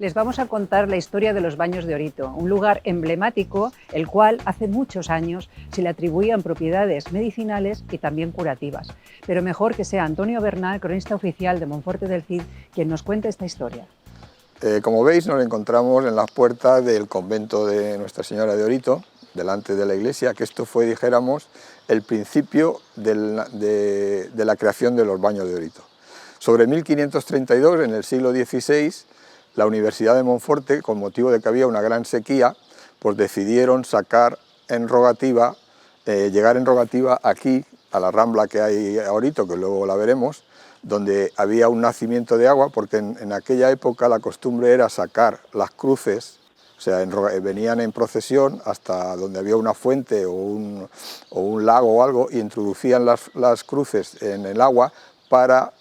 Les vamos a contar la historia de los Baños de Orito, un lugar emblemático, el cual hace muchos años se le atribuían propiedades medicinales y también curativas. Pero mejor que sea Antonio Bernal, cronista oficial de Monforte del Cid, quien nos cuente esta historia. Como veis, nos encontramos en las puertas del convento de Nuestra Señora de Orito, delante de la iglesia, que esto fue, dijéramos, el principio de la creación de los Baños de Orito. Sobre 1532, en el siglo XVI, la Universidad de Monforte, con motivo de que había una gran sequía, pues decidieron sacar en rogativa, llegar en rogativa aquí, a la rambla que hay a Orito, que luego la veremos, donde había un nacimiento de agua, porque en aquella época la costumbre era sacar las cruces, o sea, venían en procesión hasta donde había una fuente o un lago o algo, y introducían las cruces en el agua para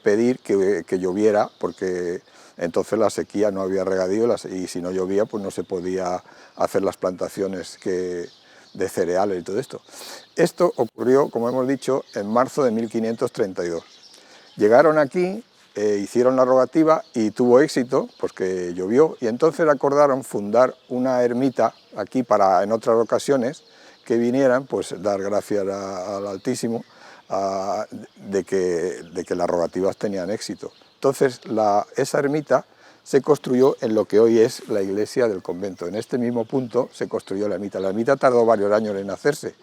pedir que lloviera, porque entonces la sequía, no había regadío, y si no llovía pues no se podía hacer las plantaciones de cereales y todo esto. Esto ocurrió, como hemos dicho, en marzo de 1532. Llegaron aquí, hicieron la rogativa y tuvo éxito, pues que llovió, y entonces acordaron fundar una ermita aquí para, en otras ocasiones, que vinieran, pues dar gracias al Altísimo de que las rogativas tenían éxito. Entonces esa ermita se construyó en lo que hoy es la iglesia del convento. En este mismo punto se construyó la ermita. La ermita tardó varios años en hacerse.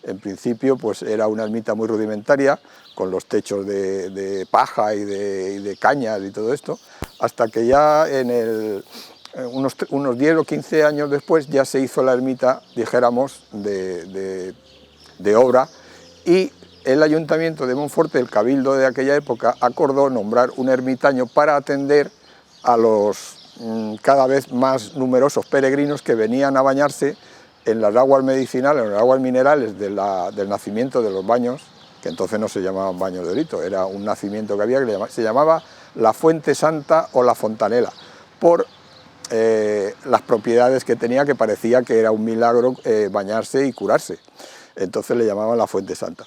En principio pues era una ermita muy rudimentaria, con los techos de paja y de cañas y todo esto, hasta que ya unos 10 o 15 años después ya se hizo la ermita, dijéramos, de obra, y el Ayuntamiento de Monforte, el Cabildo de aquella época, acordó nombrar un ermitaño para atender a los cada vez más numerosos peregrinos que venían a bañarse en las aguas medicinales, en las aguas minerales del nacimiento de los baños, que entonces no se llamaban Baños de Orito, era un nacimiento que había, se llamaba la Fuente Santa o la Fontanela, por las propiedades que tenía, que parecía que era un milagro bañarse y curarse. Entonces le llamaban la Fuente Santa.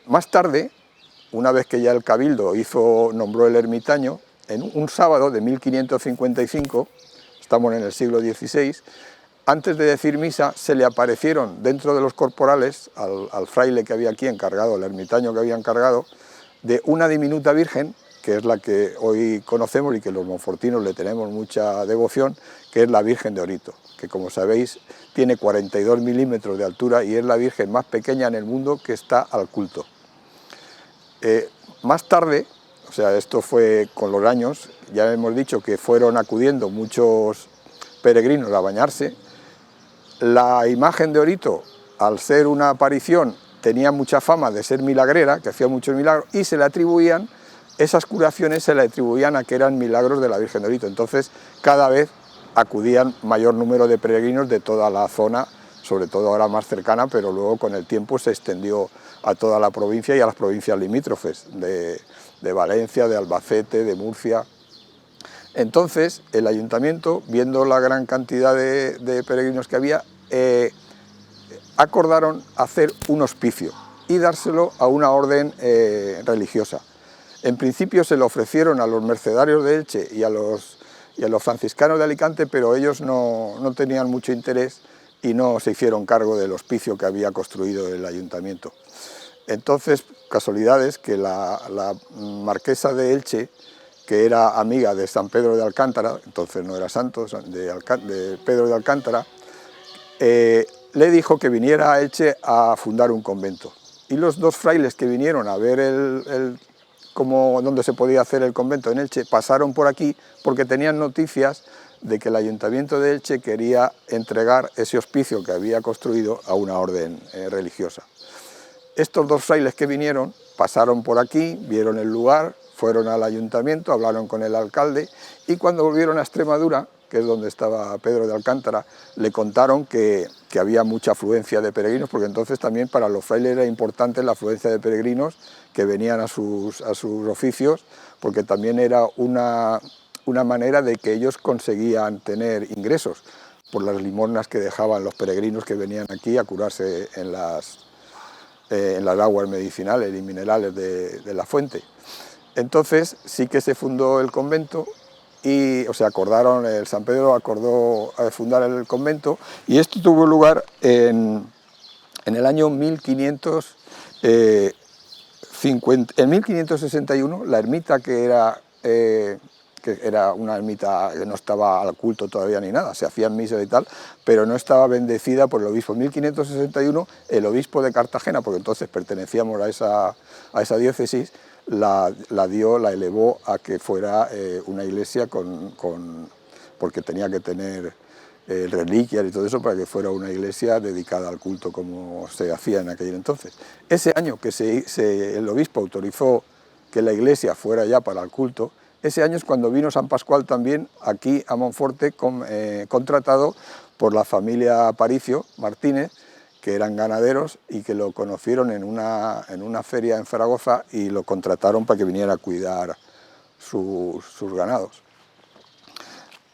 Más tarde, una vez que ya el Cabildo nombró el ermitaño, en un sábado de 1555, estamos en el siglo XVI, antes de decir misa, se le aparecieron dentro de los corporales al fraile que había aquí encargado, el ermitaño que había encargado, de una diminuta virgen, que es la que hoy conocemos y que los monfortinos le tenemos mucha devoción, que es la Virgen de Orito, que como sabéis tiene 42 milímetros de altura y es la virgen más pequeña en el mundo que está al culto. Más tarde, o sea, esto fue con los años, ya hemos dicho que fueron acudiendo muchos peregrinos a bañarse. La imagen de Orito, al ser una aparición, tenía mucha fama de ser milagrera, que hacía muchos milagros, y se le atribuían, esas curaciones se le atribuían a que eran milagros de la Virgen de Orito. Entonces, cada vez acudían mayor número de peregrinos de toda la zona, sobre todo ahora más cercana, pero luego con el tiempo se extendió a toda la provincia y a las provincias limítrofes, de Valencia, de Albacete, de Murcia. Entonces el ayuntamiento, viendo la gran cantidad de peregrinos que había, acordaron hacer un hospicio y dárselo a una orden religiosa. En principio se lo ofrecieron a los mercedarios de Elche y a los franciscanos de Alicante, pero ellos no tenían mucho interés y no se hicieron cargo del hospicio que había construido el ayuntamiento. Entonces, casualidades que la marquesa de Elche, que era amiga de San Pedro de Alcántara, entonces no era santo, de Pedro de Alcántara, le dijo que viniera a Elche a fundar un convento. Y los dos frailes que vinieron a ver dónde se podía hacer el convento en Elche, pasaron por aquí porque tenían noticias de que el Ayuntamiento de Elche quería entregar ese hospicio que había construido a una orden religiosa. Estos dos frailes que vinieron pasaron por aquí, vieron el lugar, fueron al ayuntamiento, hablaron con el alcalde, y cuando volvieron a Extremadura, que es donde estaba Pedro de Alcántara, le contaron que había mucha afluencia de peregrinos, porque entonces también para los frailes era importante la afluencia de peregrinos que venían a sus oficios, porque también era una manera de que ellos conseguían tener ingresos por las limosnas que dejaban los peregrinos que venían aquí a curarse en las aguas medicinales y minerales de la fuente. Entonces sí que se fundó el convento y o sea, acordaron, el San Pedro acordó fundar el convento, y esto tuvo lugar en el año 1561, la ermita que era una ermita que no estaba al culto todavía ni nada, se hacían misas y tal, pero no estaba bendecida por el obispo. En 1561 el obispo de Cartagena, porque entonces pertenecíamos a esa diócesis, la elevó a que fuera una iglesia porque tenía que tener reliquias y todo eso para que fuera una iglesia dedicada al culto como se hacía en aquel entonces. Ese año que el obispo autorizó que la iglesia fuera ya para el culto, ese año es cuando vino San Pascual también aquí a Monforte, contratado por la familia Aparicio Martínez, que eran ganaderos y que lo conocieron en una feria en Zaragoza y lo contrataron para que viniera a cuidar sus ganados.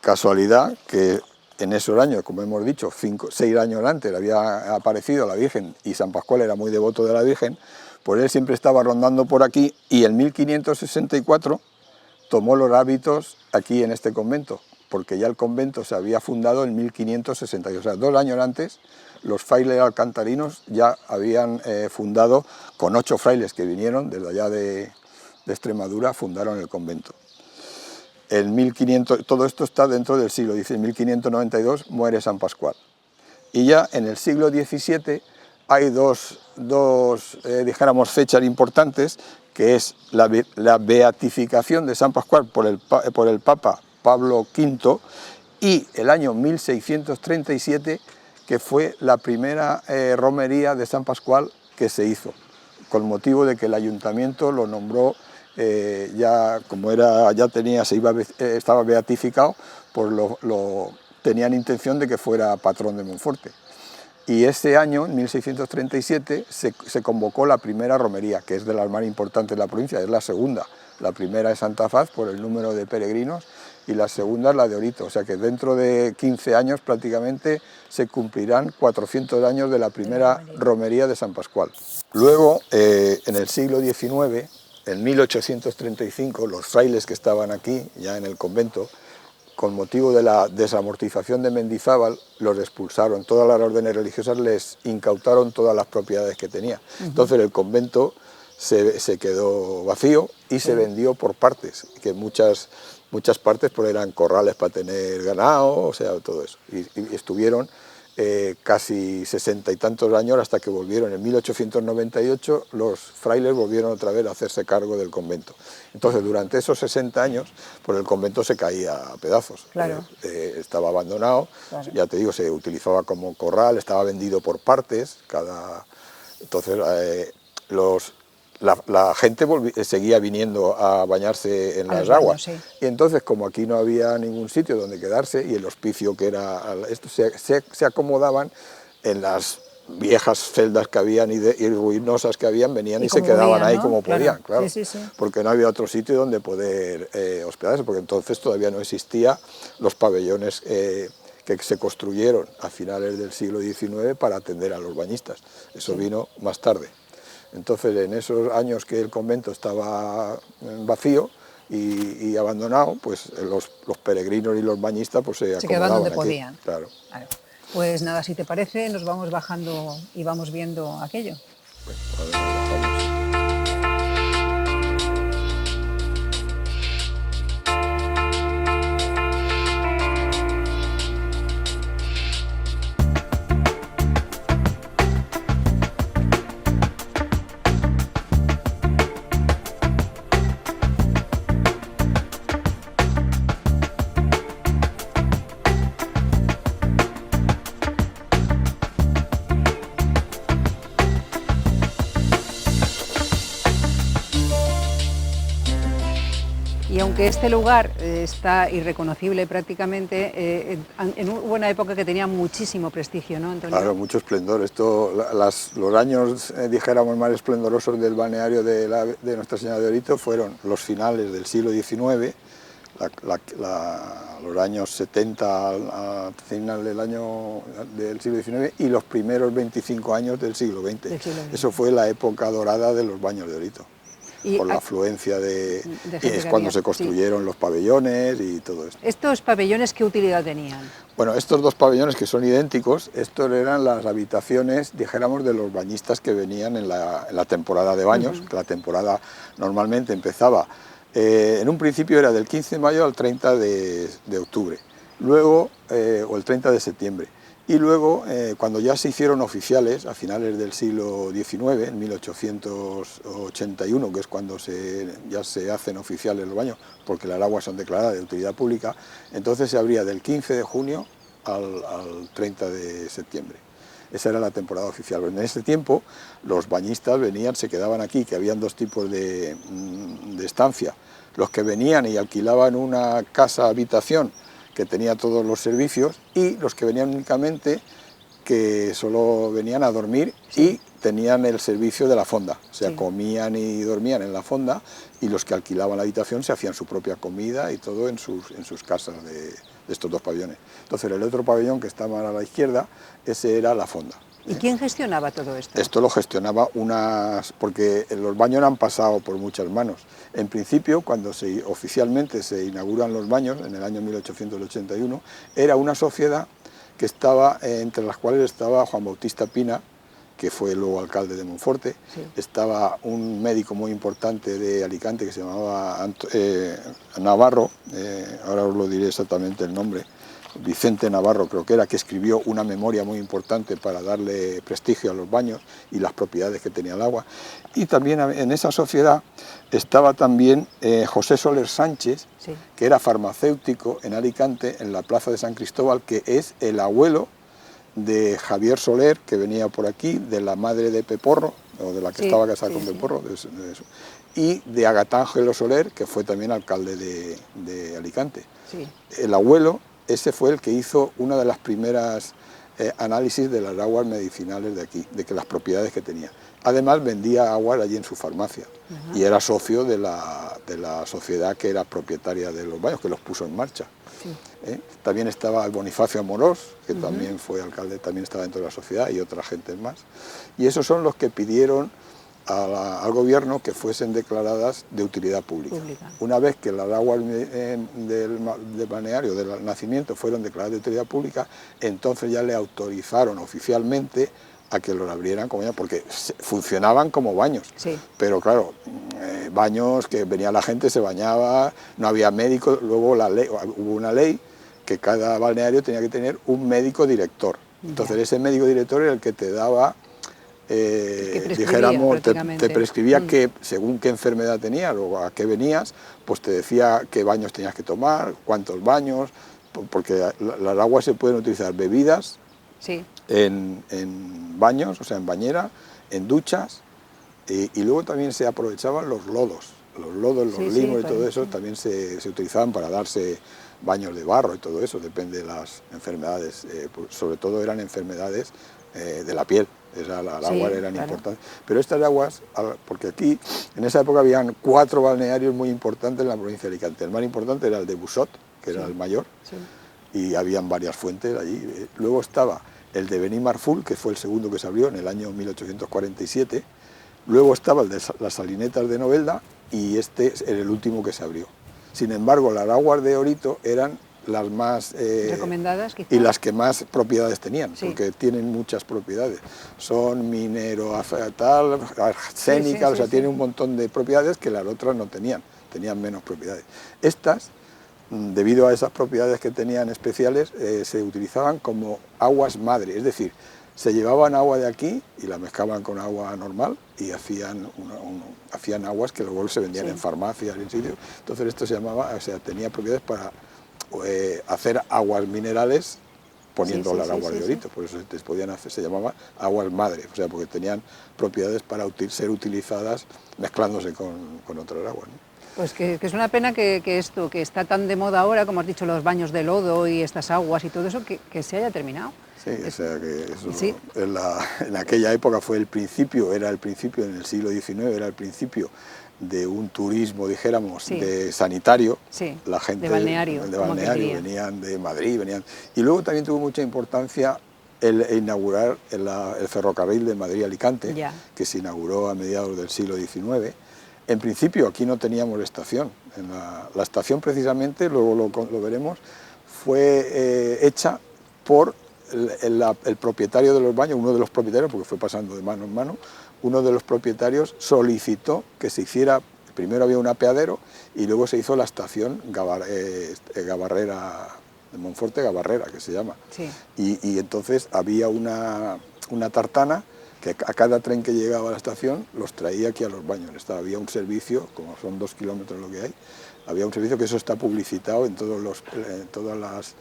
Casualidad que en esos años, como hemos dicho, 6 años antes había aparecido la Virgen y San Pascual era muy devoto de la Virgen, pues él siempre estaba rondando por aquí y en 1564 tomó los hábitos aquí en este convento, porque ya el convento se había fundado en 1562, o sea, 2 años antes los frailes alcantarinos ya habían fundado, con 8 frailes que vinieron desde allá de Extremadura, fundaron el convento. Todo esto está dentro del siglo XVII, en 1592 muere San Pascual. Y ya en el siglo XVII hay dos dijéramos, fechas importantes, que es la beatificación de San Pascual por el Papa Pablo V y el año 1637, que fue la primera romería de San Pascual que se hizo, con motivo de que el ayuntamiento lo nombró, estaba beatificado, pues tenían intención de que fuera patrón de Monforte. Y ese año, en 1637, se convocó la primera romería, que es de las más importantes de la provincia, es la segunda. La primera es Santa Faz por el número de peregrinos y la segunda es la de Orito. O sea que dentro de 15 años prácticamente se cumplirán 400 años de la primera romería de San Pascual. Luego, en el siglo XIX, en 1835, los frailes que estaban aquí, ya en el convento, con motivo de la desamortización de Mendizábal, los expulsaron. Todas las órdenes religiosas les incautaron todas las propiedades que tenía. Entonces el convento se quedó vacío y se vendió por partes, que muchas partes pues eran corrales para tener ganado, o sea, todo eso. Y estuvieron casi 60 y tantos años hasta que volvieron. En 1898 los frailes volvieron otra vez a hacerse cargo del convento. Entonces durante esos 60 años pues el convento se caía a pedazos. Claro. Estaba abandonado, claro. Ya te digo, se utilizaba como corral, estaba vendido por partes. Entonces la gente seguía viniendo a bañarse en las aguas, sí. Y entonces, como aquí no había ningún sitio donde quedarse y el hospicio que era esto, se acomodaban en las viejas celdas que habían y ruinosas que habían, venían y se quedaban ahí, ¿no? Como podían, claro. Sí, sí, sí. Porque no había otro sitio donde poder hospedarse, porque entonces todavía no existían los pabellones que se construyeron a finales del siglo XIX para atender a los bañistas. Eso sí. Vino más tarde. Entonces, en esos años que el convento estaba vacío y abandonado, pues los peregrinos y los bañistas pues se quedaban donde podían. Claro. Claro. Pues nada, si te parece, nos vamos bajando y vamos viendo aquello. Pues, a ver, bajamos. Y aunque este lugar está irreconocible prácticamente, hubo una época que tenía muchísimo prestigio, ¿no, Antonio? Claro, mucho esplendor. Los años, dijéramos, más esplendorosos del balneario de Nuestra Señora de Orito fueron los finales del siglo XIX, los años 70 al final del siglo XIX y los primeros 25 años del siglo XX. Eso fue la época dorada de los baños de Orito. por la afluencia de gente y es cuando se construyeron los pabellones y todo esto. ¿Estos pabellones qué utilidad tenían? Bueno, estos dos pabellones que son idénticos, estos eran las habitaciones, dijéramos, de los bañistas que venían en la temporada de baños, que la temporada normalmente empezaba, en un principio era del 15 de mayo al 30 de octubre, luego, o el 30 de septiembre. Y luego, cuando ya se hicieron oficiales, a finales del siglo XIX, en 1881, que es cuando ya se hacen oficiales los baños, porque las aguas son declaradas de utilidad pública, entonces se abría del 15 de junio al 30 de septiembre. Esa era la temporada oficial. En ese tiempo, los bañistas venían, se quedaban aquí, que habían dos tipos de estancia. Los que venían y alquilaban una casa-habitación, que tenía todos los servicios, y los que venían únicamente, que solo venían a dormir y tenían el servicio de la fonda, o sea, comían y dormían en la fonda, y los que alquilaban la habitación se hacían su propia comida y todo en sus casas de estos dos pabellones. Entonces el otro pabellón que está más a la izquierda, ese era la fonda. ¿Y quién gestionaba todo esto? Esto lo gestionaba porque los baños han pasado por muchas manos. En principio, cuando oficialmente se inauguran los baños, en el año 1881, era una sociedad que estaba, entre las cuales estaba Juan Bautista Pina, que fue luego alcalde de Monforte, estaba un médico muy importante de Alicante que se llamaba Navarro, ahora os lo diré exactamente el nombre, Vicente Navarro creo que era, que escribió una memoria muy importante para darle prestigio a los baños y las propiedades que tenía el agua. Y también en esa sociedad estaba también José Soler Sánchez, que era farmacéutico en Alicante, en la plaza de San Cristóbal, que es el abuelo de Javier Soler, que venía por aquí, de la madre de Peporro, o de la que estaba casada con Peporro, de eso, y de Agatángelo Soler, que fue también alcalde de Alicante. El abuelo, ese fue el que hizo una de las primeras análisis de las aguas medicinales de aquí, de que las propiedades que tenía. Además vendía aguas allí en su farmacia y era socio de la sociedad que era propietaria de los baños, que los puso en marcha. También estaba el Bonifacio Amorós, que también fue alcalde, también estaba dentro de la sociedad, y otra gente más. Y esos son los que pidieron al gobierno que fuesen declaradas de utilidad pública. Una vez que las aguas del balneario, del nacimiento, fueron declaradas de utilidad pública, entonces ya le autorizaron oficialmente a que los abrieran como ya, porque funcionaban como baños. Pero claro, baños que venía la gente, se bañaba, no había médicos, luego hubo una ley que cada balneario tenía que tener un médico director. Entonces ese médico director era el que te daba, dijéramos, te prescribía que según qué enfermedad tenías o a qué venías, pues te decía qué baños tenías que tomar, cuántos baños, porque las aguas se pueden utilizar bebidas, en baños, o sea, en bañera, en duchas, y luego también se aprovechaban los lodos, los limos y todo eso también se utilizaban para darse baños de barro y todo eso, depende de las enfermedades, sobre todo eran enfermedades de la piel. Las aguas eran importantes, pero estas aguas, porque aquí en esa época habían 4 balnearios muy importantes en la provincia de Alicante. El más importante era el de Busot, que era el mayor, y habían varias fuentes allí. Luego estaba el de Benimarfull, que fue el segundo que se abrió en el año 1847, luego estaba el de las Salinetas de Novelda, y este era el último que se abrió. Sin embargo, las aguas de Orito eran las más recomendadas, quizás, y las que más propiedades tenían, porque tienen muchas propiedades, son minero, tal, arsénica, o sea, tienen un montón de propiedades que las otras no tenían menos propiedades. Estas, debido a esas propiedades que tenían especiales, se utilizaban como aguas madre, es decir, se llevaban agua de aquí y la mezclaban con agua normal y hacían aguas que luego se vendían en farmacias, en sitios. Entonces esto se llamaba, o sea, tenía propiedades para hacer aguas minerales poniendo las aguas de Orito, por eso se llamaba aguas madre, o sea, porque tenían propiedades para ser utilizadas mezclándose con otras aguas, ¿no? Pues que es una pena que esto, que está tan de moda ahora, como has dicho, los baños de lodo y estas aguas y todo eso, que se haya terminado. Sí, o sea que eso en aquella época fue el principio, en el siglo XIX, era el principio de un turismo, dijéramos, de sanitario. La gente de balneario, venían de Madrid, y luego también tuvo mucha importancia el inaugurar el ferrocarril de Madrid a Alicante, que se inauguró a mediados del siglo XIX. En principio aquí no teníamos estación. La estación precisamente, luego lo veremos, fue hecha por el propietario de los baños, uno de los propietarios, porque fue pasando de mano en mano, uno de los propietarios solicitó que se hiciera, primero había un apeadero y luego se hizo la estación Gabarrera, de Monforte Gabarrera, que se llama. Sí. Y entonces había una tartana que a cada tren que llegaba a la estación los traía aquí a los baños. Había un servicio, como son 2 kilómetros lo que hay, había un servicio que eso está publicitado en todas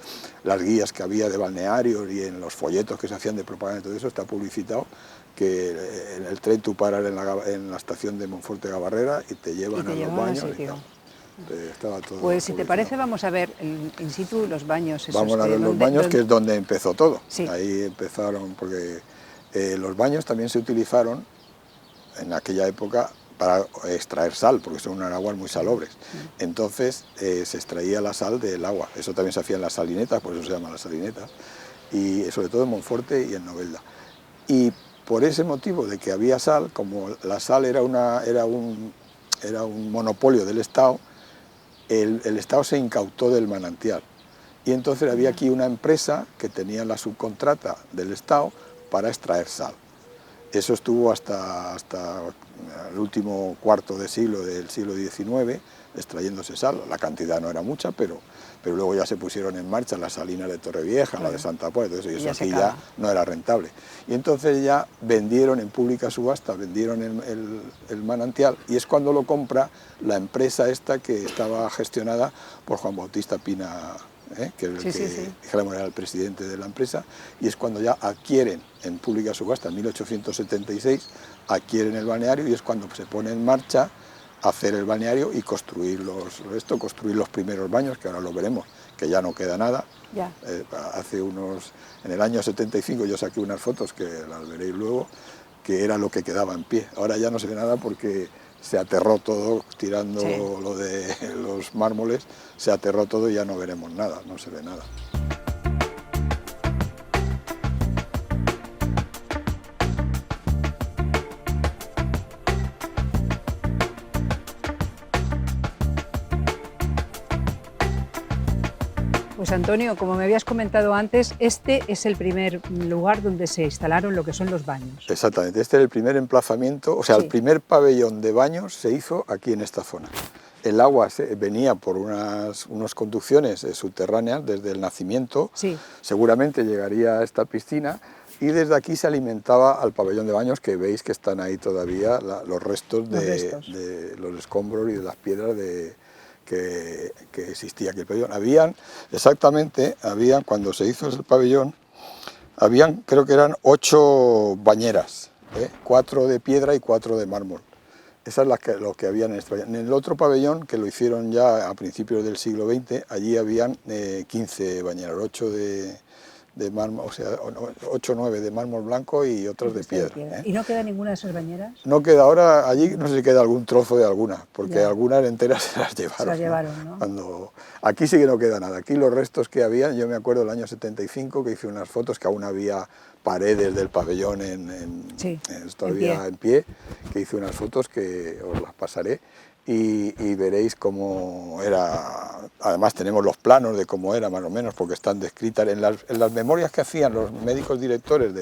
las guías que había de balnearios y en los folletos que se hacían de propaganda, todo eso está publicitado, que en el tren tú paras en la estación de Monforte Gabarrera y te llevan a los baños. Estaba todo pues si publicitado. te parece vamos a ver in situ los baños. Esos vamos a ver los baños, que es donde empezó todo. Sí. Ahí empezaron, porque los baños también se utilizaron en aquella época para extraer sal, porque son unas aguas muy salobres. Entonces se extraía la sal del agua. Eso también se hacía en las salinetas, por eso se llaman las salinetas, y sobre todo en Monforte y en Novelda. Y por ese motivo de que había sal, como la sal era un monopolio del Estado, el Estado se incautó del manantial. Y entonces había aquí una empresa que tenía la subcontrata del Estado para extraer sal. Eso estuvo hasta el último cuarto de siglo del siglo XIX, extrayéndose sal. La cantidad no era mucha, pero luego ya se pusieron en marcha las salinas de Torrevieja, la de Santa Puerta, y eso aquí ya no era rentable. Y entonces ya vendieron en pública subasta, vendieron el manantial, y es cuando lo compra la empresa esta que estaba gestionada por Juan Bautista Pina, que dijéramos era el presidente de la empresa, y es cuando ya adquieren en pública subasta, en 1876, adquieren el balneario, y es cuando se pone en marcha hacer el balneario y construir los primeros baños, que ahora lo veremos, que ya no queda nada. Ya. En el año 75 yo saqué unas fotos, que las veréis luego, que era lo que quedaba en pie. Ahora ya no se ve nada porque se aterró todo, tirando lo de los mármoles, se aterró todo y ya no veremos nada, no se ve nada. Pues Antonio, como me habías comentado antes, este es el primer lugar donde se instalaron lo que son los baños. Exactamente, este es el primer emplazamiento, o sea, el primer pabellón de baños se hizo aquí en esta zona. El agua venía por unas conducciones subterráneas desde el nacimiento, seguramente llegaría a esta piscina, y desde aquí se alimentaba al pabellón de baños, que veis que están ahí todavía los restos de los escombros y de las piedras que existía aquí el pabellón. Cuando se hizo el pabellón, creo que eran 8 bañeras, 4 de piedra y 4 de mármol. Esa es lo que había en este pabellón. En el otro pabellón, que lo hicieron ya a principios del siglo XX, allí habían 15 bañeras, 8 de mármol, o sea, 8 o 9 de mármol blanco y otros de piedra. ¿Y no queda ninguna de esas bañeras? No queda ahora, allí no sé si queda algún trozo de alguna, porque algunas enteras se las llevaron. Se las llevaron, ¿no? Aquí sí que no queda nada. Aquí los restos que había, yo me acuerdo del año 75 que hice unas fotos, que aún había paredes del pabellón todavía en pie, que hice unas fotos que os las pasaré. Y veréis cómo era. Además tenemos los planos de cómo era más o menos, porque están descritas en las memorias que hacían los médicos directores,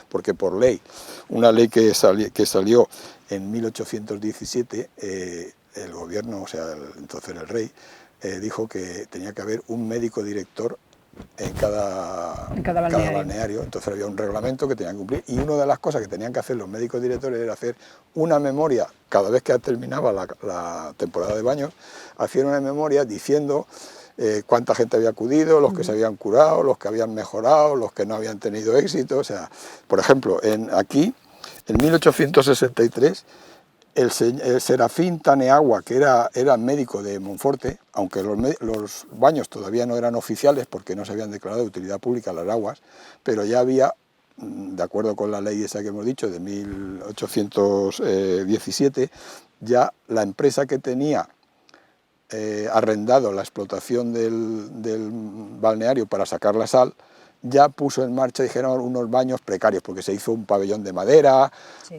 porque por ley, una ley que salió en 1817, el gobierno, o sea, entonces el rey, dijo que tenía que haber un médico director en cada balneario. Entonces había un reglamento que tenían que cumplir, y una de las cosas que tenían que hacer los médicos directores era hacer una memoria cada vez que terminaba la temporada de baños, hacían una memoria diciendo cuánta gente había acudido, los que se habían curado, los que habían mejorado, los que no habían tenido éxito. O sea, por ejemplo, aquí, en 1863, el Serafín Taneagua, que era médico de Monforte, aunque los baños todavía no eran oficiales porque no se habían declarado de utilidad pública las aguas, pero ya había, de acuerdo con la ley esa que hemos dicho, de 1817, ya la empresa que tenía arrendado la explotación del balneario para sacar la sal, ya puso en marcha, dijeron, unos baños precarios, porque se hizo un pabellón de madera, sí,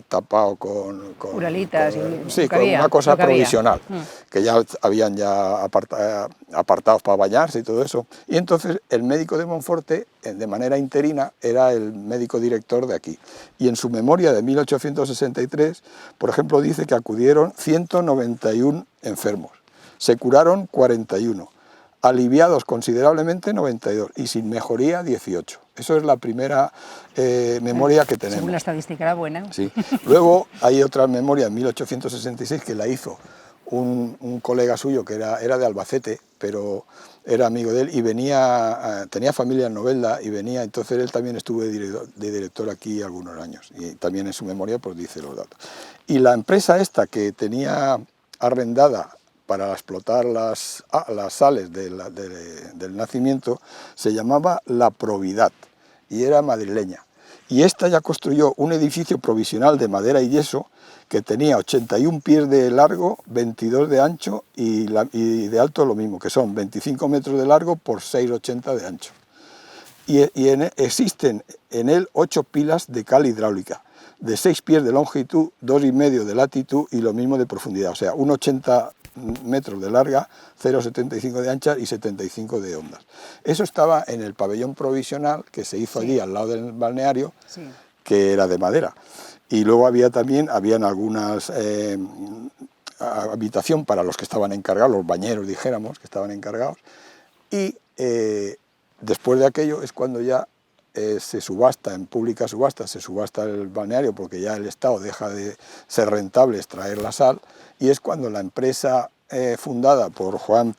tapado con uralitas, sí, con una cosa provisional, que ya habían apartados para bañarse y todo eso. Y entonces el médico de Monforte, de manera interina, era el médico director de aquí. Y en su memoria de 1863, por ejemplo, dice que acudieron 191 enfermos, se curaron 41. Aliviados considerablemente 92 y sin mejoría 18. Eso es la primera memoria que tenemos. Según la estadística era buena. Sí. Luego hay otra memoria en 1866 que la hizo un colega suyo que era de Albacete, pero era amigo de él y venía, tenía familia en Novelda y venía, entonces él también estuvo de director aquí algunos años y también en su memoria pues dice los datos. Y la empresa esta que tenía arrendada para explotar las sales del nacimiento, se llamaba La Providad y era madrileña. Y esta ya construyó un edificio provisional de madera y yeso que tenía 81 pies de largo, 22 de ancho y de alto lo mismo, que son 25 metros de largo por 6,80 de ancho. Existen en él 8 pilas de cal hidráulica, de 6 pies de longitud, 2,5 de latitud y lo mismo de profundidad, o sea, 1,80 metros de larga, 0,75 de ancha y 75 de hondas. Eso estaba en el pabellón provisional que se hizo allí al lado del balneario, que era de madera. Y luego habían algunas habitación para los que estaban encargados, los bañeros dijéramos, que estaban encargados, y después de aquello es cuando ya se subasta, en pública subasta, se subasta el balneario porque ya el Estado deja de ser rentable extraer la sal y es cuando la empresa fundada por Juan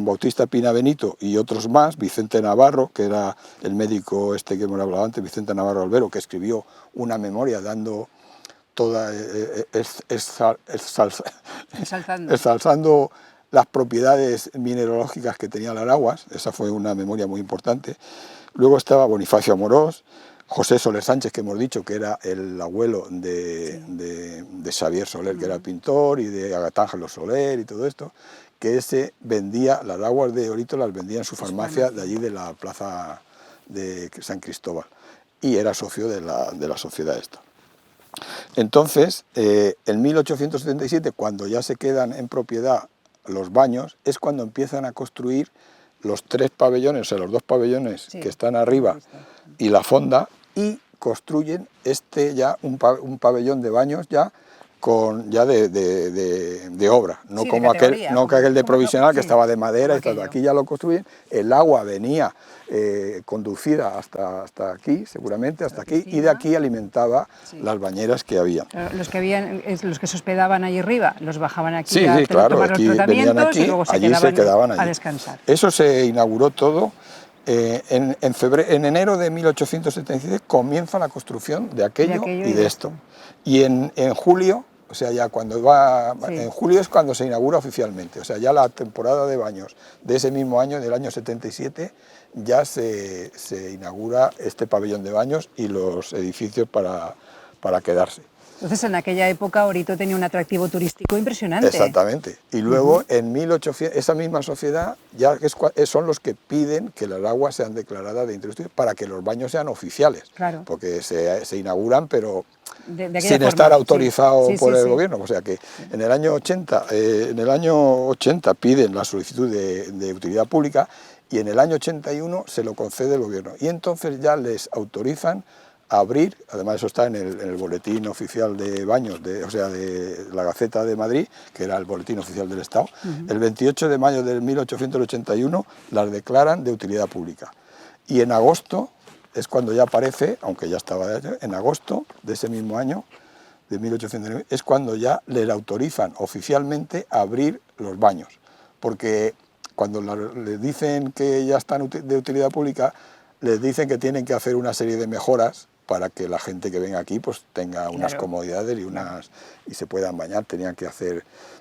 Bautista Pina Benito y otros más, Vicente Navarro, que era el médico que hemos hablado antes, Vicente Navarro Albero, que escribió una memoria dando toda, exalzando las propiedades mineralógicas que tenía las aguas, esa fue una memoria muy importante. Luego estaba Bonifacio Amorós, José Soler Sánchez, que hemos dicho que era el abuelo de Xavier Soler, que era pintor, y de Agatángelo Soler y todo esto, que ese vendía las aguas de Orito, las vendía en su farmacia de allí de la plaza de San Cristóbal, y era socio de la sociedad esta. Entonces, en 1877, cuando ya se quedan en propiedad los baños, es cuando empiezan a construir los 3 pabellones, o sea, los 2 pabellones que están arriba y la fonda, y construyen un pabellón de baños ya de obra, no como aquel de provisional que estaba de madera y todo. Aquí ya lo construyen, el agua venía conducida hasta aquí, seguramente hasta aquí, y de aquí alimentaba las bañeras que había. Los que se hospedaban allí arriba, los bajaban aquí a tomar los tratamientos aquí, y luego se quedaban allí a descansar. Eso se inauguró todo. En enero de 1877 comienza la construcción de aquello y de esto. Y en julio, o sea, ya en julio es cuando se inaugura oficialmente, o sea, ya la temporada de baños de ese mismo año, del año 77, ya se inaugura este pabellón de baños y los edificios para quedarse. Entonces, en aquella época, Orito tenía un atractivo turístico impresionante. Exactamente. Y luego, en 1800, esa misma sociedad ya son los que piden que las aguas sean declaradas de interés turístico para que los baños sean oficiales. Claro. Porque se inauguran, pero sin estar autorizados por el gobierno. O sea que en el año 80, piden la solicitud de utilidad pública y en el año 81 se lo concede el gobierno. Y entonces ya les autorizan a abrir, además eso está en el boletín oficial de baños, o sea, de la Gaceta de Madrid, que era el boletín oficial del Estado, el 28 de mayo de 1881 las declaran de utilidad pública. Y en agosto es cuando ya aparece, aunque ya estaba en agosto de ese mismo año, de 1809, es cuando ya les autorizan oficialmente a abrir los baños, porque cuando les dicen que ya están de utilidad pública, les dicen que tienen que hacer una serie de mejoras para que la gente que venga aquí pues tenga unas Claro. comodidades y se puedan bañar. Tenían que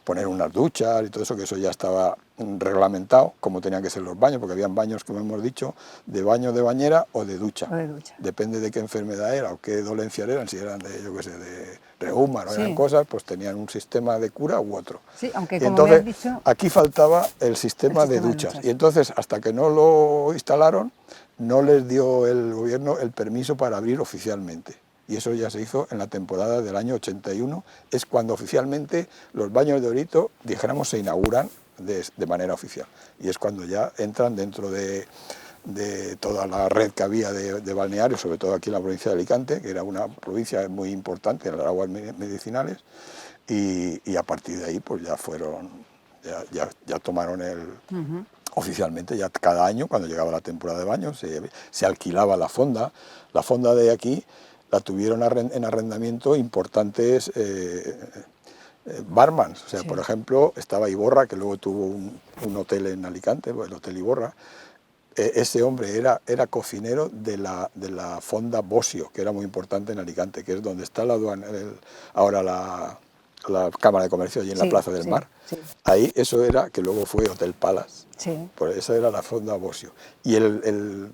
poner unas duchas y todo eso, que eso ya estaba reglamentado, como tenían que ser los baños, porque habían baños, como hemos dicho, de baño de bañera o de ducha. O de ducha. Depende de qué enfermedad era o qué dolencias eran, si eran de, yo qué sé, de reuma o Sí. eran cosas, pues tenían un sistema de cura u otro. Sí, aunque Y como entonces, me has dicho... aquí faltaba el sistema de duchas. Y entonces, hasta que no lo instalaron, no les dio el gobierno el permiso para abrir oficialmente. Y eso ya se hizo en la temporada del año 81, es cuando oficialmente los baños de Orito, dijéramos, se inauguran de manera oficial. Y es cuando ya entran dentro de toda la red que había de balnearios, sobre todo aquí en la provincia de Alicante, que era una provincia muy importante en las aguas medicinales, y a partir de ahí pues ya fueron, ya tomaron oficialmente, ya cada año, cuando llegaba la temporada de baños, se alquilaba la fonda de aquí, la tuvieron en arrendamiento importantes barmans. O sea, Sí. por ejemplo, estaba Iborra, que luego tuvo un hotel en Alicante, el Hotel Iborra. Ese hombre era cocinero de la fonda Bosio, que era muy importante en Alicante, que es donde está la aduana, ahora la Cámara de Comercio, allí en la Plaza del Mar. Sí. Ahí eso era, que luego fue Hotel Palace. Sí. Pues esa era la fonda Bosio. Y el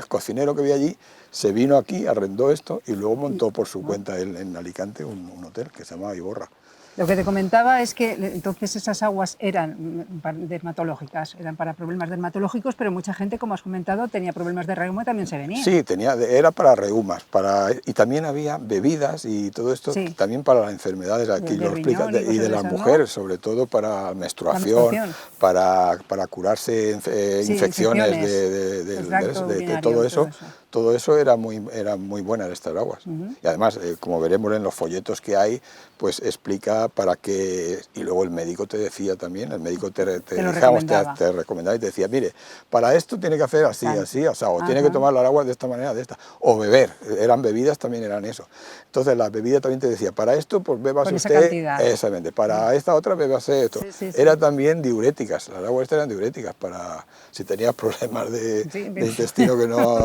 cocinero que vi allí se vino aquí, arrendó esto y luego montó por su cuenta en Alicante un hotel que se llamaba Iborra. Lo que te comentaba es que entonces esas aguas eran dermatológicas, eran para problemas dermatológicos, pero mucha gente, como has comentado, tenía problemas de reuma y también se venía. Sí, era para reumas, y también había bebidas y todo esto, Sí. también para las enfermedades, aquí lo explica, y de las mujeres, ¿no? Sobre todo para menstruación, para curarse infecciones de todo eso. Todo eso era muy buena de estas aguas. Y además, como veremos en los folletos que hay, pues explica para qué. Y luego el médico te decía también, el médico te recomendaba y te decía, mire, para esto tiene que hacer así, así, o sea, o tiene que tomar las aguas de esta manera, de esta, o beber. Eran bebidas, también eran eso. Entonces la bebida también te decía, para esto, pues bébase usted, exactamente, para esta otra, bébase esto. Era también diuréticas, las aguas eran diuréticas para si tenías problemas de intestino que no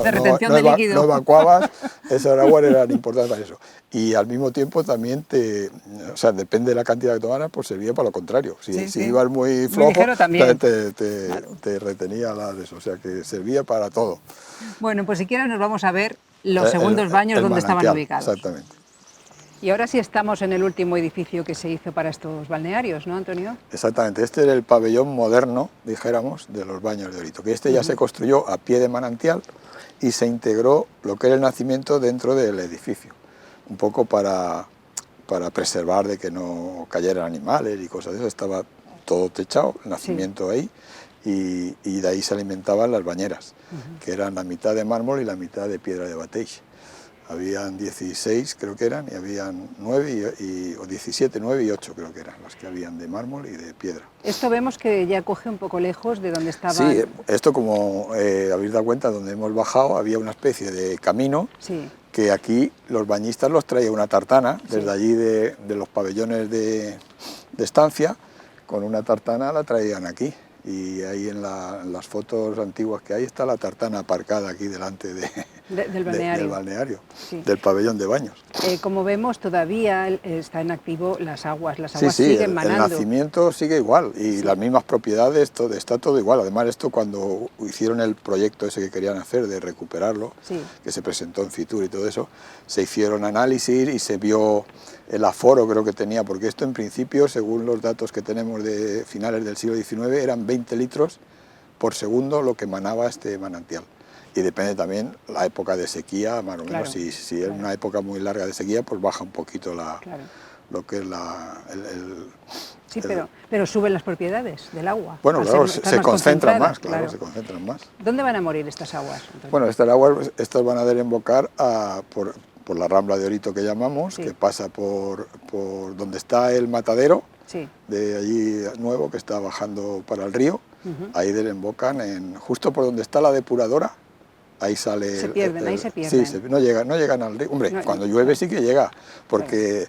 evacuabas, esas aguas eran importantes para eso. Y al mismo tiempo también o sea, depende de la cantidad que tomaras, pues servía para lo contrario. Si ibas muy flojo, te retenía de eso, o sea que servía para todo. Bueno, pues si quieres nos vamos a ver los segundos baños donde estaban ubicados. Exactamente. Y ahora sí estamos en el último edificio que se hizo para estos balnearios, ¿no, Antonio? Exactamente, este era el pabellón moderno, dijéramos, de los baños de Orito, que ya se construyó a pie de manantial y se integró lo que era el nacimiento dentro del edificio, un poco para preservar de que no cayeran animales y cosas de eso. Estaba todo techado, el nacimiento ahí, y de ahí se alimentaban las bañeras, que eran la mitad de mármol y la mitad de piedra de bateix. Habían 16, creo que eran, y habían 9, o 17, 9 y 8 creo que eran las que habían de mármol y de piedra. Esto vemos que ya coge un poco lejos de donde estaba... Sí, esto como habéis dado cuenta, donde hemos bajado había una especie de camino, que aquí los bañistas los traía una tartana, desde allí de los pabellones de estancia, con una tartana la traían aquí. Y ahí en las fotos antiguas que hay está la tartana aparcada aquí delante del balneario, del pabellón de baños. Como vemos, todavía está en activo las aguas siguen manando. El nacimiento sigue igual y las mismas propiedades, está todo igual. Además, esto cuando hicieron el proyecto ese que querían hacer de recuperarlo, que se presentó en Fitur y todo eso, se hicieron análisis y se vio el aforo, creo que tenía, porque esto en principio, según los datos que tenemos de finales del siglo XIX, eran 20 litros por segundo lo que manaba este manantial. Y depende también la época de sequía, más o menos. Si es una época muy larga de sequía, pues baja un poquito lo que es pero suben las propiedades del agua. Bueno, claro, se concentran más, se concentran más. ¿Dónde van a morir estas aguas, Antonio? Bueno, estas aguas van a desembocar por la Rambla de Orito que llamamos, que pasa por donde está el matadero, de allí nuevo, que está bajando para el río. Ahí desembocan justo por donde está la depuradora. Ahí sale... Se pierden, ahí se pierden. Sí, no llegan al río. Hombre, cuando llueve sí que llega, porque,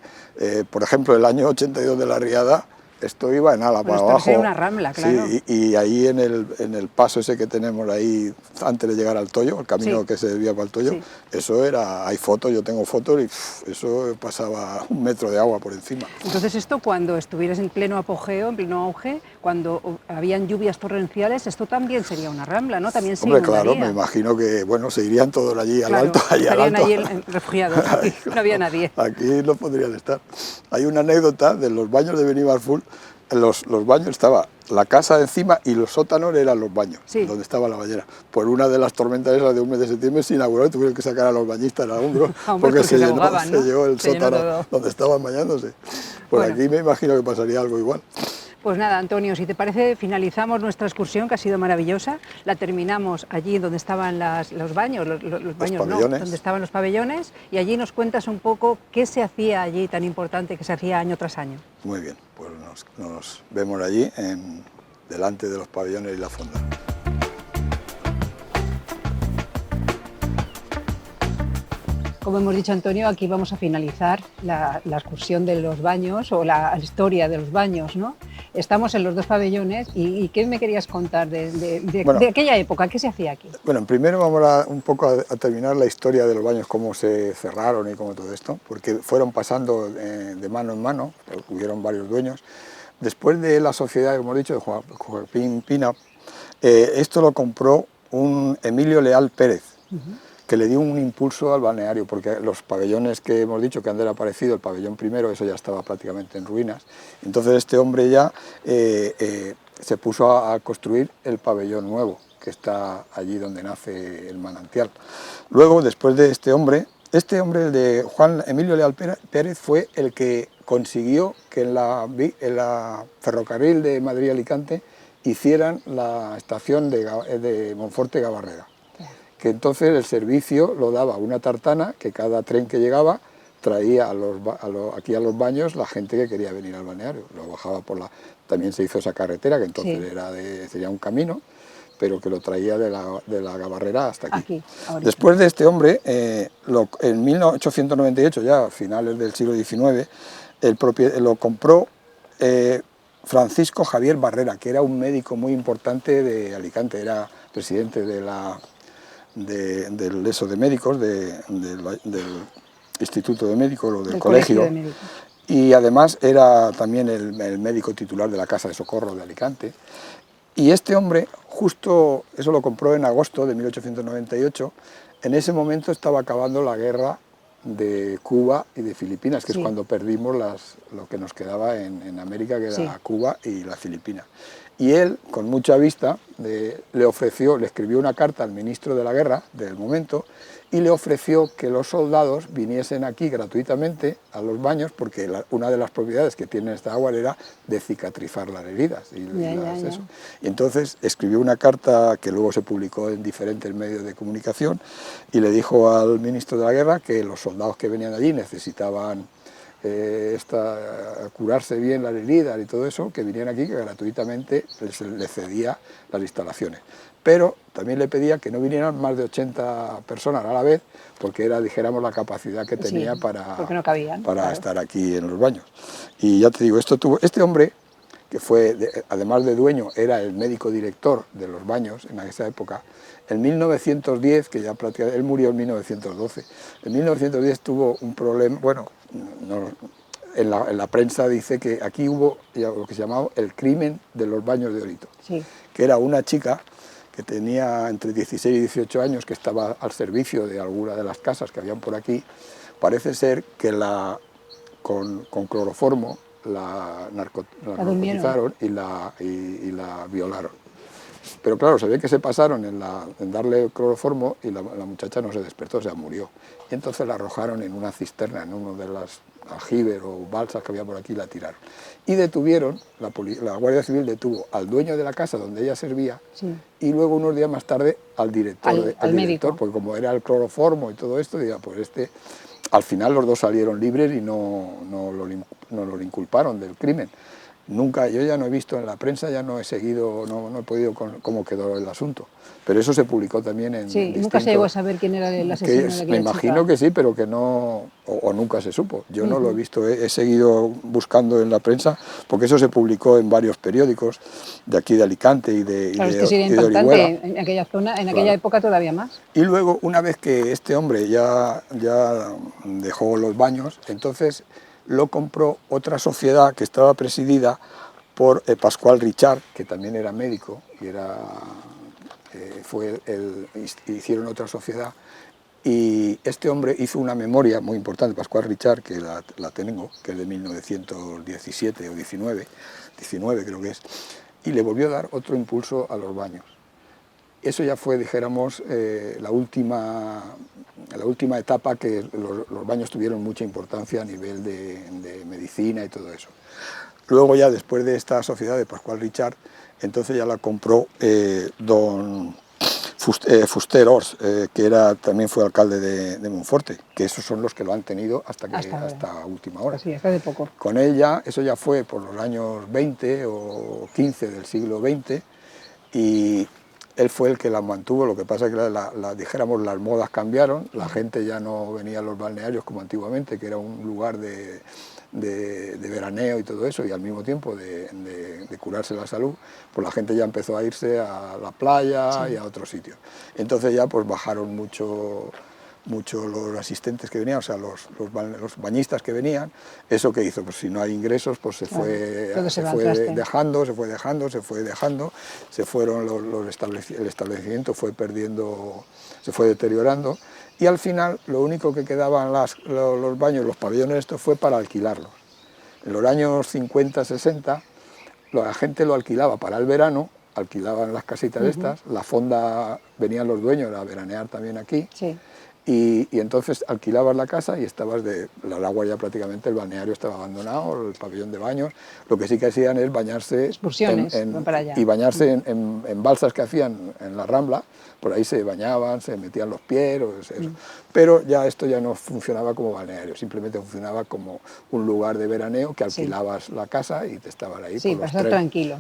por ejemplo, el año 82 de la riada, esto iba en ala Bueno, para esto sería abajo. una rambla, claro. Sí, y ahí en el paso ese que tenemos ahí, antes de llegar al Toyo, el camino Sí. que se desvía para el Toyo, Sí. eso era, hay fotos, yo tengo fotos y eso pasaba 1 metro de agua por encima. Entonces esto cuando estuvieras en pleno apogeo, en pleno auge, cuando habían lluvias torrenciales, esto también sería una rambla, ¿no? También se Hombre, claro, inundaría. me imagino que, bueno, se irían todos allí al Claro, alto, allí al estarían alto. allí refugiados, aquí no había nadie. Aquí no podrían estar. Hay una anécdota de los baños de Benimarfull. En los baños estaba la casa de encima y los sótanos eran los baños, Sí. donde estaba la bañera. Por una de las tormentas esas de un mes de septiembre se inauguró y tuvieron que sacar a los bañistas a hombros porque se llenó, ahogaban, ¿no? se llenó el Se llenó sótano todo. donde estaban bañándose. Por Bueno. aquí me imagino que pasaría algo igual. Pues nada, Antonio, si te parece, finalizamos nuestra excursión, que ha sido maravillosa. La terminamos allí donde estaban los baños, los baños no, pabellones. donde estaban los pabellones, y allí nos cuentas un poco qué se hacía allí tan importante, que se hacía año tras año. Muy bien, pues nos vemos allí, delante de los pabellones y la fonda. Como hemos dicho, Antonio, aquí vamos a finalizar la excursión de los baños o la historia de los baños, ¿no? Estamos en los 2 pabellones y ¿qué me querías contar de aquella época? ¿Qué se hacía aquí? Bueno, primero vamos un poco a terminar la historia de los baños, cómo se cerraron y cómo todo esto, porque fueron pasando de mano en mano, hubieron varios dueños. Después de la sociedad, como hemos dicho, de Joaquín Pina, esto lo compró un Emilio Leal Pérez, que le dio un impulso al balneario, porque los pabellones que hemos dicho que han desaparecido, el pabellón primero, eso ya estaba prácticamente en ruinas. Entonces este hombre ya se puso a construir el pabellón nuevo, que está allí donde nace el manantial. Luego, después de este hombre, el de Juan Emilio Leal Pérez, fue el que consiguió que en la ferrocarril de Madrid-Alicante hicieran la estación de Monforte-Gabarrera, que entonces el servicio lo daba una tartana, que cada tren que llegaba traía aquí a los baños la gente que quería venir al balneario, lo bajaba también se hizo esa carretera, que entonces sería un camino, pero que lo traía de la Gabarrera hasta aquí. Después de este hombre, en 1898, ya a finales del siglo XIX, lo compró Francisco Javier Barrera, que era un médico muy importante de Alicante, era presidente del médicos, del Instituto de Médicos o del colegio, y además era también el médico titular de la Casa de Socorro de Alicante. Y este hombre, justo eso lo compró en agosto de 1898, en ese momento estaba acabando la guerra de Cuba y de Filipinas, que es cuando perdimos lo que nos quedaba en América, que era Cuba y las Filipinas. Y él, con mucha vista, le escribió una carta al ministro de la guerra del momento y le ofreció que los soldados viniesen aquí gratuitamente a los baños, porque una de las propiedades que tiene esta agua era de cicatrizar las heridas. Y entonces escribió una carta que luego se publicó en diferentes medios de comunicación y le dijo al ministro de la guerra que los soldados que venían allí necesitaban curarse bien las heridas y todo eso, que vinieran aquí, que gratuitamente les cedía las instalaciones. Pero también le pedía que no vinieran más de 80 personas a la vez, porque era, dijéramos, la capacidad que tenía para estar aquí en los baños. Y ya te digo, este hombre, que fue, además de dueño, era el médico director de los baños en esa época. En 1910, que ya prácticamente, él murió en 1912, en 1910 tuvo un problema, bueno, en la prensa dice que aquí hubo lo que se llamaba el crimen de los baños de Orito, que era una chica que tenía entre 16 y 18 años, que estaba al servicio de alguna de las casas que habían por aquí. Parece ser que con cloroformo la narcotizaron y la violaron. Pero claro, se ve que se pasaron en darle cloroformo y la muchacha no se despertó, o sea, murió. Y entonces la arrojaron en una cisterna, en uno de las aljibes o balsas que había por aquí, y la tiraron. Y detuvieron, la Guardia Civil detuvo al dueño de la casa donde ella servía y luego unos días más tarde al director, al médico, porque como era el cloroformo y todo esto, diga, pues al final los dos salieron libres y no lo inculparon del crimen. Nunca, yo ya no he visto en la prensa, ya no he seguido, no he podido cómo quedó el asunto. Pero eso se publicó también en Sí, nunca se llegó a saber quién era el asesino de aquella me imagino chica. que sí, pero que no, o nunca se supo. Yo no lo he Ujú. visto, he seguido buscando en la prensa, porque eso se publicó en varios periódicos de aquí de Alicante Claro, es que sería y de Orihuela. impactante en aquella zona, en aquella Claro. época todavía más. Y luego, una vez que este hombre ya dejó los baños, entonces lo compró otra sociedad que estaba presidida por Pascual Richard, que también era médico, y hicieron otra sociedad, y este hombre hizo una memoria muy importante, Pascual Richard, que la tengo, que es de 1917 o 19 creo que es, y le volvió a dar otro impulso a los baños. Eso ya fue, dijéramos, la última etapa que los baños tuvieron mucha importancia a nivel de medicina y todo eso. Luego ya después de esta sociedad de Pascual Richard, entonces ya la compró don Fuster Ors, que también fue alcalde de Monforte, que esos son los que lo han tenido hasta última hora. Sí, hasta de poco. Con ella, eso ya fue por los años 20 o 15 del siglo XX, y él fue el que la mantuvo. Lo que pasa es que dijéramos, las modas cambiaron, la gente ya no venía a los balnearios como antiguamente, que era un lugar de veraneo y todo eso, y al mismo tiempo de curarse la salud, pues la gente ya empezó a irse a la playa y a otros sitios. Entonces ya pues bajaron mucho los asistentes que venían, o sea, los bañistas que venían. Eso que hizo, pues si no hay ingresos, pues se fue dejando, el establecimiento fue perdiendo, se fue deteriorando, y al final lo único que quedaban los baños, los pabellones estos, fue para alquilarlos. En los años 50, 60, la gente lo alquilaba para el verano, alquilaban las casitas estas, la fonda, venían los dueños a veranear también aquí, sí. Y entonces alquilabas la casa y estabas el agua ya prácticamente, el balneario estaba abandonado, el pabellón de baños. Lo que sí que hacían es bañarse y bañarse en balsas que hacían en la Rambla. Por ahí se bañaban, se metían los pies, pero ya esto ya no funcionaba como balneario, simplemente funcionaba como un lugar de veraneo que alquilabas la casa y te estaban ahí por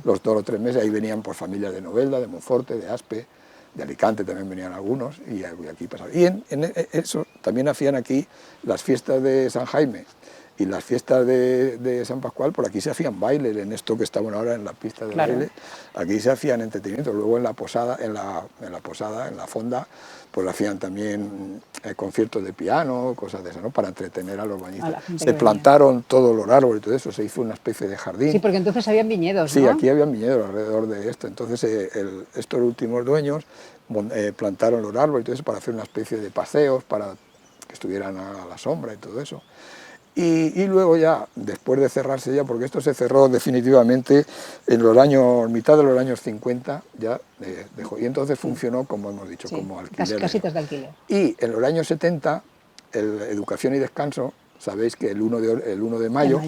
los 2 o 3 meses. Ahí venían por familias de Novelda, de Monforte, de Aspe, de Alicante también venían algunos, y aquí pasaba. Y en eso también hacían aquí las fiestas de San Jaime y las fiestas de San Pascual. Por aquí se hacían bailes, en esto que estamos ahora en la pista de baile, aquí se hacían entretenimientos. Luego en la posada, en la fonda, pues hacían también conciertos de piano, cosas de esas, ¿no?, para entretener a los bañistas. Se plantaron todos los árboles y todo eso, se hizo una especie de jardín. Sí, porque entonces habían viñedos, Sí, ¿no? aquí habían viñedos alrededor de esto. Entonces estos últimos dueños plantaron los árboles y todo eso para hacer una especie de paseos, para que estuvieran a la sombra y todo eso. Y luego ya, después de cerrarse ya, porque esto se cerró definitivamente en mitad de los años 50, ya dejó. Y entonces funcionó, como hemos dicho, como alquiler. Casitas de alquiler. Y en los años 70, Educación y Descanso, sabéis que el 1 de mayo,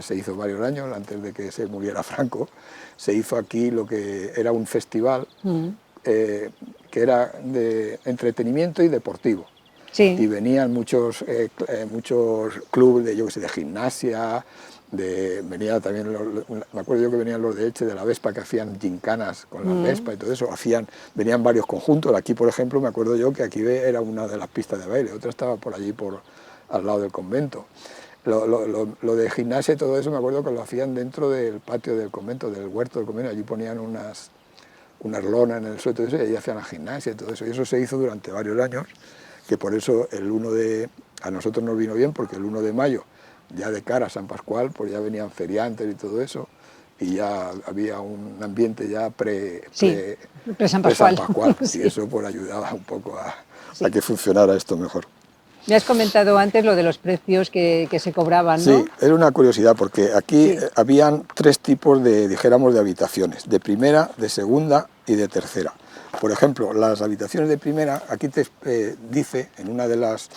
se hizo varios años, antes de que se muriera Franco, se hizo aquí lo que era un festival que era de entretenimiento y deportivo. Sí. Y venían muchos clubes de gimnasia, venía también, me acuerdo yo que venían los de Elche, de la Vespa, que hacían gincanas con la Vespa y todo eso. Venían varios conjuntos. Aquí, por ejemplo, me acuerdo yo que aquí era una de las pistas de baile, otra estaba por allí, al lado del convento. Lo de gimnasia y todo eso, me acuerdo que lo hacían dentro del patio del convento, del huerto del convento. Allí ponían unas lonas en el suelo y allí hacían la gimnasia y todo eso. Y eso se hizo durante varios años, que por eso a nosotros nos vino bien, porque el 1 de mayo, ya de cara a San Pascual, pues ya venían feriantes y todo eso, y ya había un ambiente ya pre-San Pascual. Sí. Y eso pues ayudaba un poco a que funcionara esto mejor. Me has comentado antes lo de los precios que se cobraban, ¿no? Sí, era una curiosidad, porque aquí habían 3 tipos de habitaciones: de primera, de segunda y de tercera. Por ejemplo, las habitaciones de primera, aquí te dice en una de los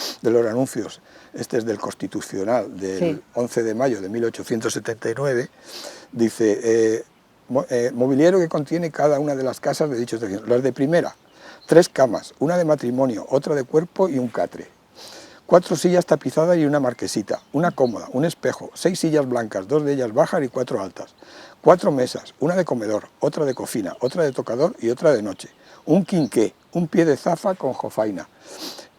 anuncios, este es del Constitucional del 11 de mayo de 1879, dice, mobiliario que contiene cada una de las casas de dichos territorios. Las de primera, 3 camas, una de matrimonio, otra de cuerpo y un catre. 4 sillas tapizadas y una marquesita, una cómoda, un espejo, 6 sillas blancas, 2 de ellas bajas y 4 altas, 4 mesas, una de comedor, otra de cocina, otra de tocador y otra de noche, un quinqué, un pie de zafa con jofaina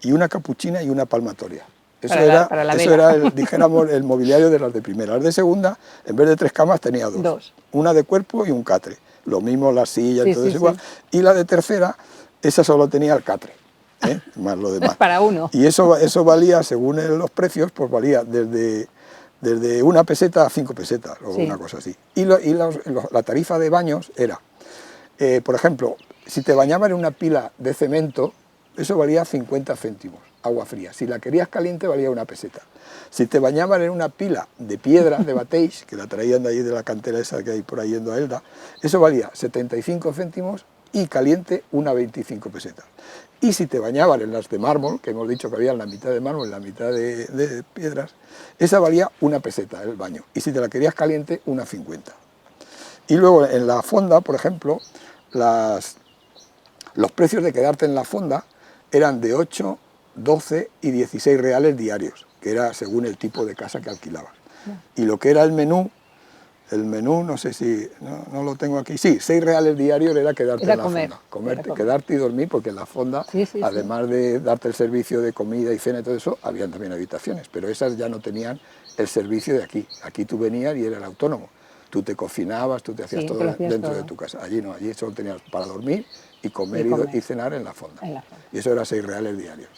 y una capuchina y una palmatoria. Eso era dijéramos, el mobiliario de las de primera. Las de segunda, en vez de 3 camas, tenía 2. Una de cuerpo y un catre. Lo mismo las sillas, todo eso igual. Y la de tercera, esa solo tenía el catre, más lo demás. Para uno. Y eso valía, según los precios, pues valía desde 1 peseta a 5 pesetas, o una cosa así. Y la tarifa de baños era, por ejemplo, si te bañabas en una pila de cemento, eso valía 50 céntimos, agua fría. Si la querías caliente, valía 1 peseta. Si te bañaban en una pila de piedra, de bateix, que la traían de ahí de la cantera esa que hay por ahí yendo a Elda, eso valía 75 céntimos y caliente 1,25 pesetas. Y si te bañaban en las de mármol, que hemos dicho que había la mitad de mármol, la mitad de piedras, esa valía 1 peseta el baño. Y si te la querías caliente, 1,50. Y luego en la fonda, por ejemplo, los precios de quedarte en la fonda eran de 8, 12 y 16 reales diarios, que era según el tipo de casa que alquilabas. Y lo que era el menú, no sé si, no lo tengo aquí, sí, 6 reales diarios era quedarte en la fonda, quedarte y dormir, porque en la fonda, además de darte el servicio de comida y cena y todo eso, habían también habitaciones, pero esas ya no tenían el servicio de aquí. Aquí tú venías y eras autónomo. Tú te cocinabas, tú te hacías todo dentro de tu casa. Allí no, allí solo tenías para dormir y comer y cenar en la fonda. Y eso era 6 reales diarios.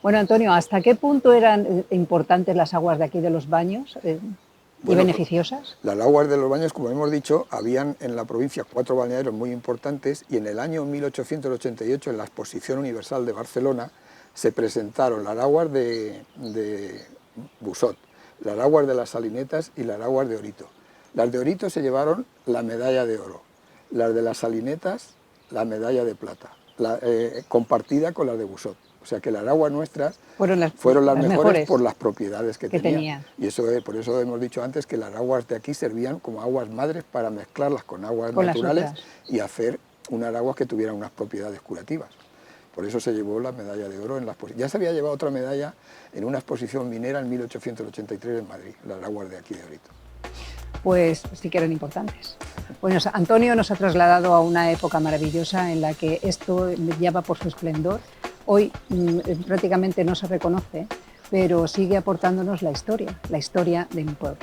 Bueno, Antonio, ¿hasta qué punto eran importantes las aguas de aquí de los baños y beneficiosas? Las aguas de los baños, como hemos dicho, habían en la provincia 4 balnearios muy importantes y en el año 1888, en la Exposición Universal de Barcelona, se presentaron las aguas de Busot, las aguas de las Salinetas y las aguas de Orito. Las de Orito se llevaron la medalla de oro, las de las Salinetas la medalla de plata, compartida con las de Busot. O sea que las aguas nuestras fueron las mejores por las propiedades que tenían. Y eso por eso hemos dicho antes que las aguas de aquí servían como aguas madres para mezclarlas con aguas naturales y hacer unas aguas que tuvieran unas propiedades curativas. Por eso se llevó la medalla de oro en la exposición. Ya se había llevado otra medalla en una exposición minera en 1883 en Madrid, las aguas de aquí de Orito. Pues sí que eran importantes. Bueno, Antonio nos ha trasladado a una época maravillosa en la que esto brillaba por su esplendor. Hoy prácticamente no se reconoce, pero sigue aportándonos la historia de mi pueblo.